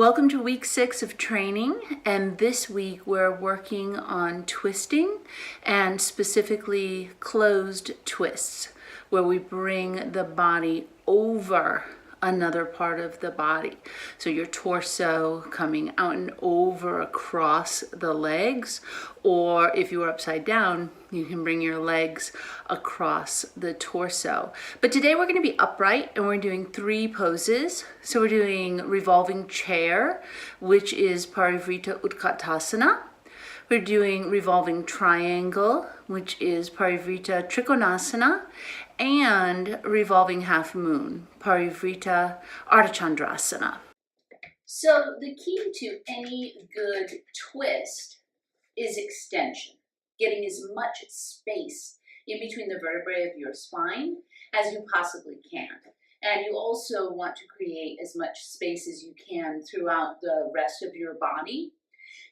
Welcome to week 6 of training, and this week we're working on twisting and specifically closed twists, where we bring the body over another part of the body. So your torso coming out and over across the legs, or if you are upside down, you can bring your legs across the torso. But today we're going to be upright and we're doing 3 poses. So we're doing revolving chair, which is Parivrtta Utkatasana. We're doing revolving triangle, which is Parivrtta Trikonasana, and revolving half moon, Parivrtta Ardhachandrasana. So the key to any good twist is extension, getting as much space in between the vertebrae of your spine as you possibly can. And you also want to create as much space as you can throughout the rest of your body.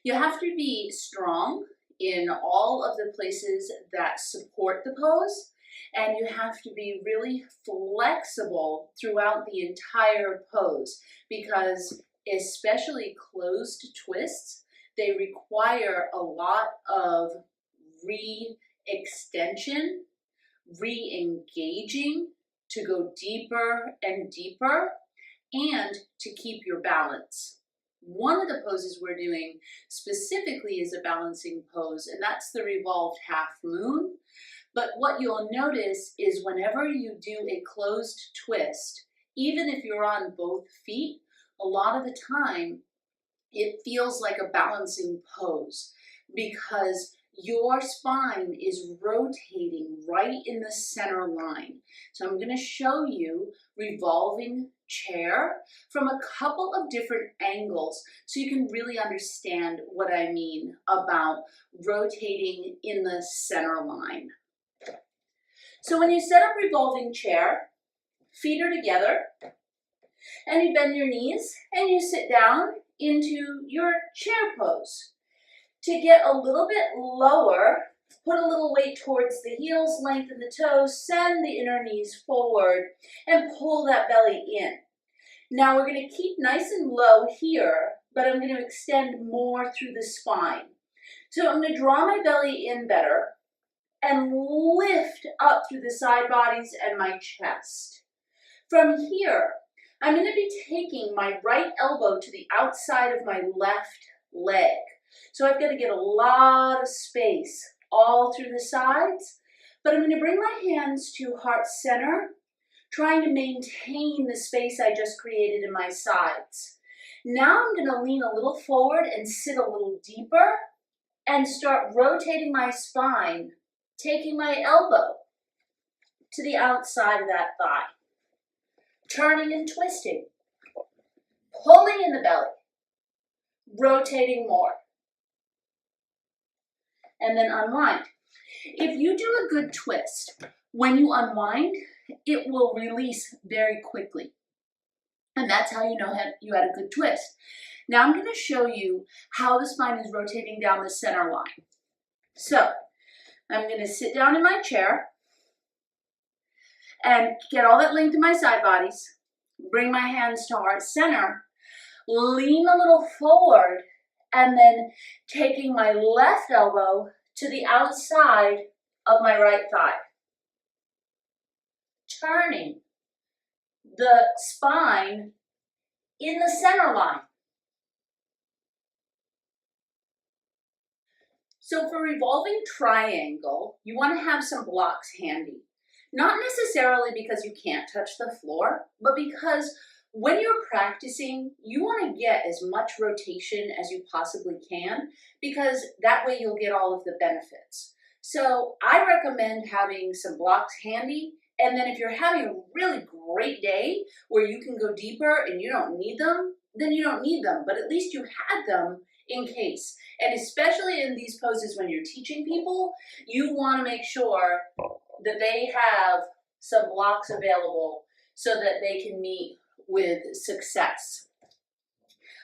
You have to be strong in all of the places that support the pose, and you have to be really flexible throughout the entire pose, because especially closed twists, they require a lot of re-extension, re-engaging to go deeper and deeper, and to keep your balance. One of the poses we're doing specifically is a balancing pose, and that's the revolved half moon. But what you'll notice is whenever you do a closed twist, even if you're on both feet, a lot of the time it feels like a balancing pose because your spine is rotating right in the center line. So I'm going to show you revolving chair from a couple of different angles so you can really understand what I mean about rotating in the center line. So when you set up revolving chair, feet are together, and you bend your knees and you sit down into your chair pose. To get a little bit lower, put a little weight towards the heels, lengthen the toes, send the inner knees forward, and pull that belly in. Now we're going to keep nice and low here, but I'm going to extend more through the spine. So I'm going to draw my belly in better and lift up through the side bodies and my chest. From here, I'm going to be taking my right elbow to the outside of my left leg. So I've got to get a lot of space all through the sides, but I'm going to bring my hands to heart center, trying to maintain the space I just created in my sides. Now I'm going to lean a little forward and sit a little deeper and start rotating my spine, taking my elbow to the outside of that thigh, turning and twisting, pulling in the belly, rotating more, and then unwind. If you do a good twist, when you unwind, it will release very quickly. And that's how you know you had a good twist. Now I'm going to show you how the spine is rotating down the center line. So I'm going to sit down in my chair and get all that length in my side bodies, bring my hands to heart center, lean a little forward, and then taking my left elbow to the outside of my right thigh. Turning the spine in the center line. So for revolving triangle, you want to have some blocks handy. Not necessarily because you can't touch the floor, but because when you're practicing, you want to get as much rotation as you possibly can, because that way you'll get all of the benefits. So I recommend having some blocks handy, and then if you're having a really great day where you can go deeper and you don't need them, then you don't need them, but at least you had them in case. And especially in these poses when you're teaching people, you want to make sure that they have some blocks available so that they can meet with success.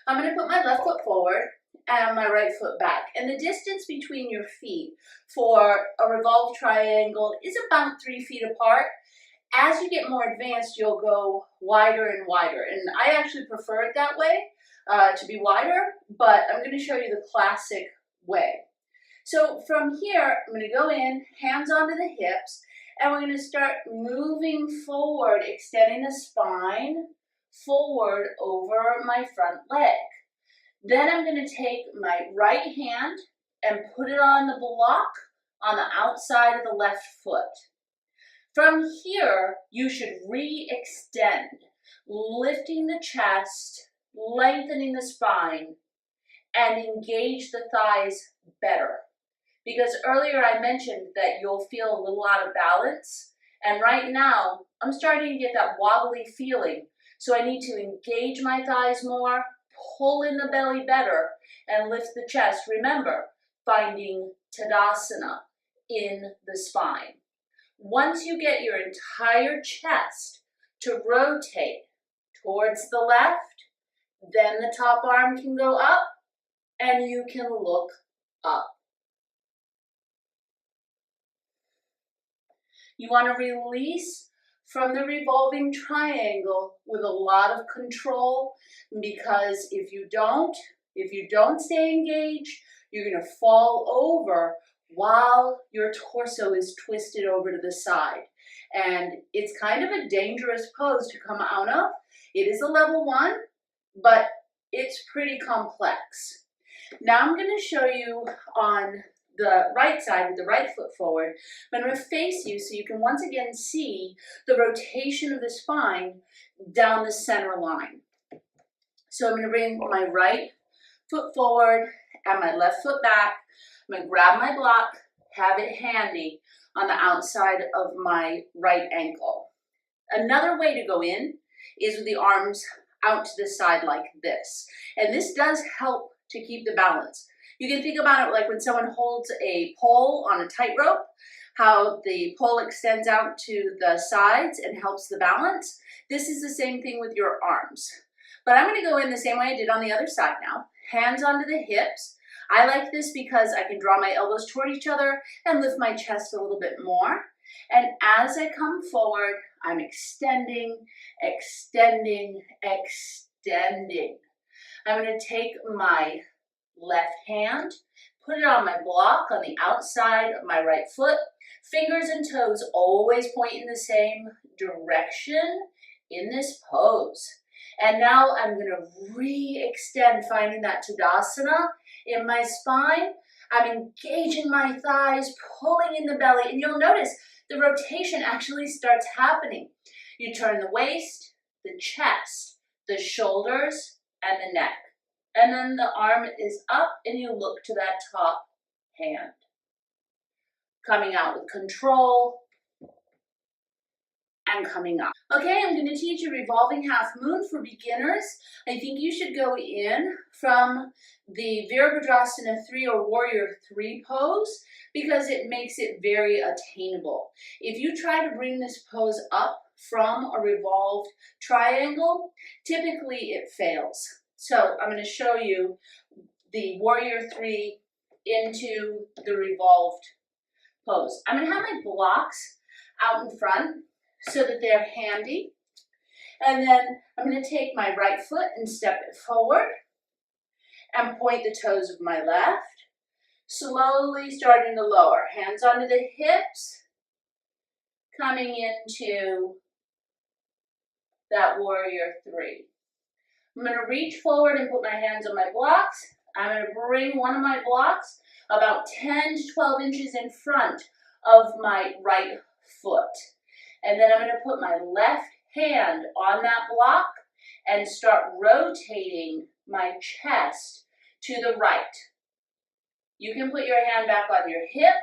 I'm going to put my left foot forward and my right foot back. And the distance between your feet for a revolved triangle is about 3 feet apart. As you get more advanced, you'll go wider and wider. And I actually prefer it that way, to be wider, but I'm going to show you the classic way. So from here, I'm going to go in, hands onto the hips, and we're going to start moving forward, extending the spine forward over my front leg. Then I'm going to take my right hand and put it on the block on the outside of the left foot. From here, you should re-extend, lifting the chest, lengthening the spine, and engage the thighs better. Because earlier I mentioned that you'll feel a little out of balance, and right now I'm starting to get that wobbly feeling. So I need to engage my thighs more, pull in the belly better, and lift the chest. Remember, finding Tadasana in the spine. Once you get your entire chest to rotate towards the left, then the top arm can go up and you can look up. You want to release from the revolving triangle with a lot of control, because if you don't stay engaged, you're going to fall over while your torso is twisted over to the side. And it's kind of a dangerous pose to come out of. It is a level 1, but it's pretty complex. Now I'm going to show you on the right side with the right foot forward. I'm going to face you so you can once again see the rotation of the spine down the center line. So I'm going to bring my right foot forward and my left foot back. I'm going to grab my block, have it handy on the outside of my right ankle. Another way to go in is with the arms out to the side like this. And this does help to keep the balance. You can think about it like when someone holds a pole on a tightrope, how the pole extends out to the sides and helps the balance. This is the same thing with your arms. But I'm going to go in the same way I did on the other side now. Hands onto the hips. I like this because I can draw my elbows toward each other and lift my chest a little bit more. And as I come forward, I'm extending, extending, extending. I'm going to take my left hand, put it on my block on the outside of my right foot. Fingers and toes always point in the same direction in this pose. And now I'm going to re-extend, finding that Tadasana in my spine. I'm engaging my thighs, pulling in the belly, and you'll notice the rotation actually starts happening. You turn the waist, the chest, the shoulders, and the neck. And then the arm is up and you look to that top hand. Coming out with control and coming up. Okay, I'm going to teach you revolving half moon for beginners. I think you should go in from the Virabhadrasana 3 or Warrior 3 pose because it makes it very attainable. If you try to bring this pose up from a revolved triangle, typically it fails. So I'm going to show you the Warrior 3 into the revolved pose. I'm going to have my blocks out in front so that they're handy. And then I'm going to take my right foot and step it forward and point the toes of my left. Slowly starting to lower. Hands onto the hips. Coming into that Warrior 3. I'm going to reach forward and put my hands on my blocks. I'm going to bring one of my blocks about 10 to 12 inches in front of my right foot. And then I'm going to put my left hand on that block and start rotating my chest to the right. You can put your hand back on your hip.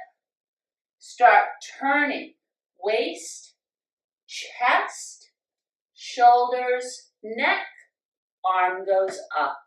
Start turning waist, chest, shoulders, neck, arm goes up.